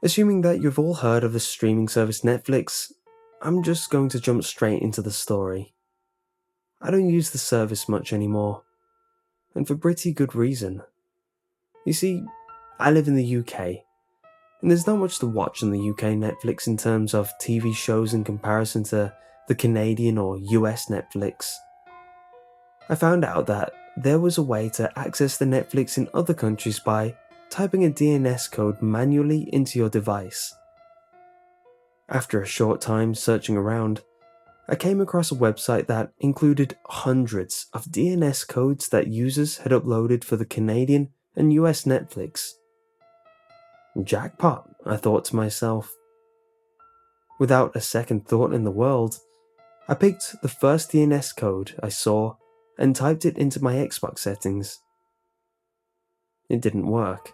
Assuming that you've all heard of the streaming service Netflix, I'm just going to jump straight into the story. I don't use the service much anymore, and for pretty good reason. You see, I live in the UK, and there's not much to watch on the UK Netflix in terms of TV shows in comparison to the Canadian or US Netflix. I found out that there was a way to access the Netflix in other countries by typing a DNS code manually into your device. After a short time searching around, I came across a website that included hundreds of DNS codes that users had uploaded for the Canadian and US Netflix. Jackpot, I thought to myself. Without a second thought in the world, I picked the first DNS code I saw and typed it into my Xbox settings. It didn't work.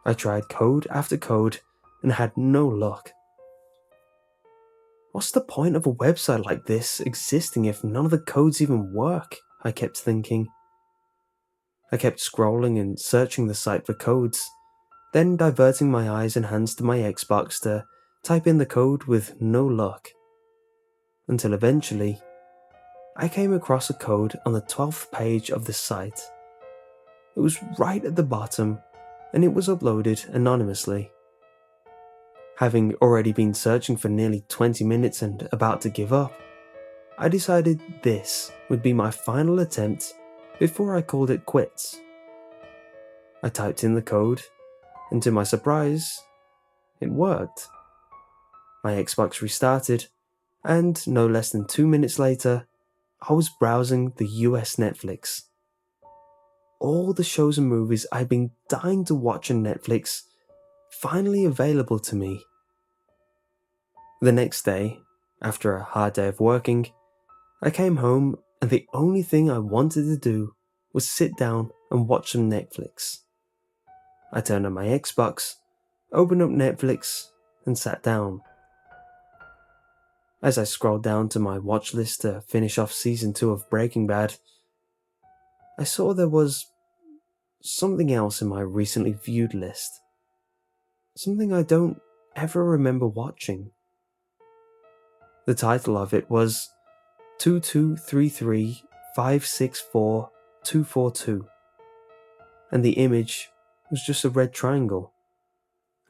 I tried code after code and had no luck. What's the point of a website like this existing if none of the codes even work? I kept thinking. I kept scrolling and searching the site for codes, then diverting my eyes and hands to my Xbox to type in the code with no luck. Until eventually, I came across a code on the 12th page of the site. It was right at the bottom, and it was uploaded anonymously. Having already been searching for nearly 20 minutes and about to give up, I decided this would be my final attempt before I called it quits. I typed in the code, and to my surprise, it worked. My Xbox restarted, and no less than 2 minutes later, I was browsing the US Netflix. All the shows and movies I'd been dying to watch on Netflix finally available to me. The next day, after a hard day of working, I came home and the only thing I wanted to do was sit down and watch some Netflix. I turned on my Xbox, opened up Netflix, and sat down. As I scrolled down to my watch list to finish off season 2 of Breaking Bad, I saw there was something else in my recently viewed list. Something I don't ever remember watching. The title of it was 2233564242, and the image was just a red triangle,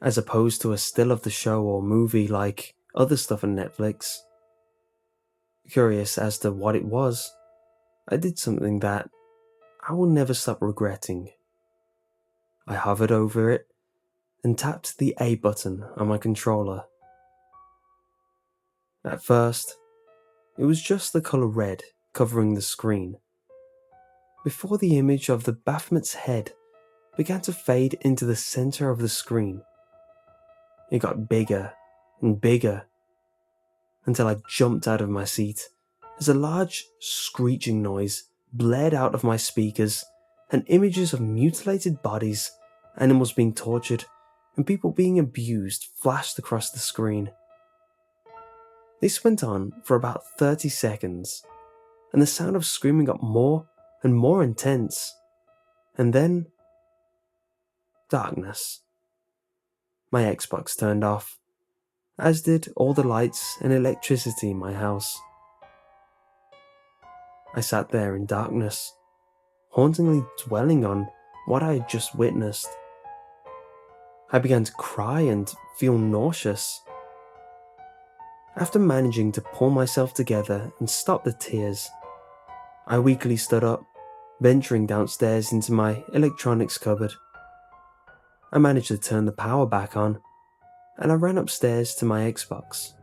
as opposed to a still of the show or movie like other stuff on Netflix. Curious as to what it was, I did something that I will never stop regretting. I hovered over it and tapped the A button on my controller. At first, it was just the colour red covering the screen, before the image of the Baphomet's head began to fade into the centre of the screen. It got bigger and bigger, until I jumped out of my seat as a large screeching noise blared out of my speakers and images of mutilated bodies, animals being tortured, and people being abused flashed across the screen. This went on for about 30 seconds, and the sound of screaming got more and more intense. And then, darkness. My Xbox turned off, as did all the lights and electricity in my house. I sat there in darkness, hauntingly dwelling on what I had just witnessed. I began to cry and feel nauseous. After managing to pull myself together and stop the tears, I weakly stood up, venturing downstairs into my electronics cupboard. I managed to turn the power back on, and I ran upstairs to my Xbox.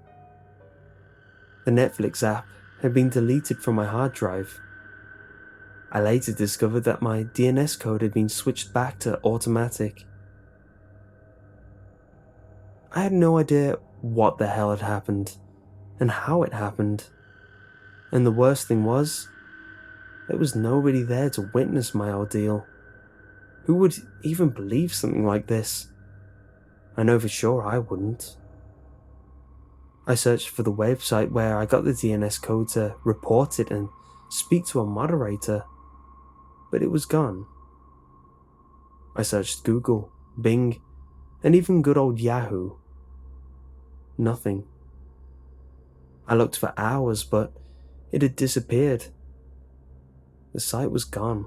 The Netflix app had been deleted from my hard drive. I later discovered that my DNS code had been switched back to automatic. I had no idea what the hell had happened, and how it happened. And the worst thing was, there was nobody there to witness my ordeal. Who would even believe something like this? I know for sure I wouldn't. I searched for the website where I got the DNS code to report it and speak to a moderator, but it was gone. I searched Google, Bing, and even good old Yahoo. Nothing. I looked for hours, but it had disappeared. The site was gone.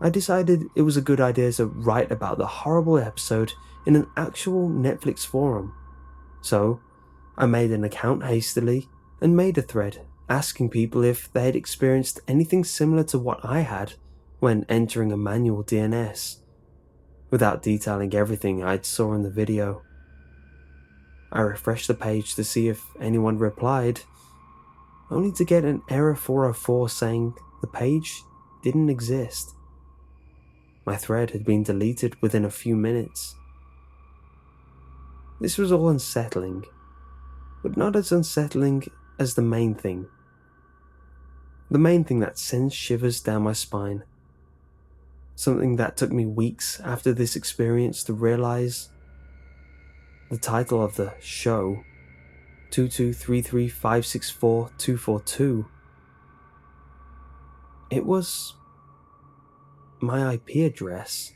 I decided it was a good idea to write about the horrible episode in an actual Netflix forum. So, I made an account hastily and made a thread asking people if they had experienced anything similar to what I had when entering a manual DNS, without detailing everything I saw in the video. I refreshed the page to see if anyone replied, only to get an error 404 saying the page didn't exist. My thread had been deleted within a few minutes. This was all unsettling, but not as unsettling as the main thing. The main thing that sends shivers down my spine. Something that took me weeks after this experience to realize. The title of the show, 2233564242, it was my IP address.